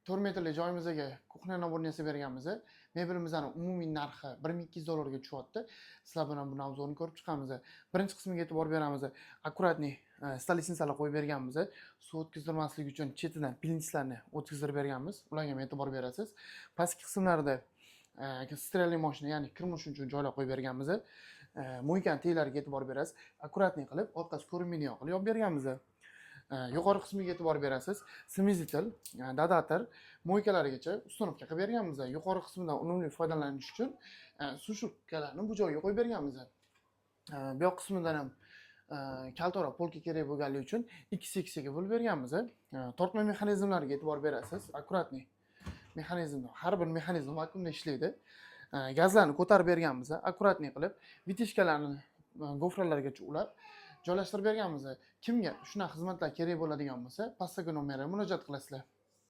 4 metrli joyimizga kuxnya naborni yasab berganmiz. Mebelimizning umumiy narxi $1200 tushyapti. Sizlar bilan buni obzorini ko'rib chiqamiz. Birinchi qismiga e'tibor beramiz. Akkuratniy stolitsnisalar qo'yib berganmiz. Suv o'tkazdirmaslik uchun chetidan plintislarni o'tkazdirib berganmiz. Ularga ham e'tibor berasiz. Pastki qismlarda strelli mashina, ya'ni kirmish uchun joylar qo'yib berganmiz. Mo'ykan teglariga e'tibor berasiz. Akkuratniy qilib, orqasi ko'rinmaydigan qilib yopib berganmiz. Yuqori qismiga e'tibor berasiz. Smizitel, dadator, mo'ykalarigacha ustunovka qilib berganmiz. Yuqori qismidan unumli foydalanish uchun sushubkalarni bu joyga qo'yib berganmiz. Bu yoq qismidan ham kaltaroq polka kerak bo'lganligi uchun ikki seksiyaga bo'lib berganmiz. Tortma mexanizmlariga e'tibor berasiz. Akkuratniy mexanizmda har bir mexanizm vakuumda ishlaydi. Gazlarni ko'tarib berganmiz. Akkuratniy qilib vitishkalarni gofralargacha ulab joylashtirib berganmiz. Kimga shunaqa xizmatlar kerak bo'ladigan bo'lsa, pastdagi nomerga murojaat qilasizlar.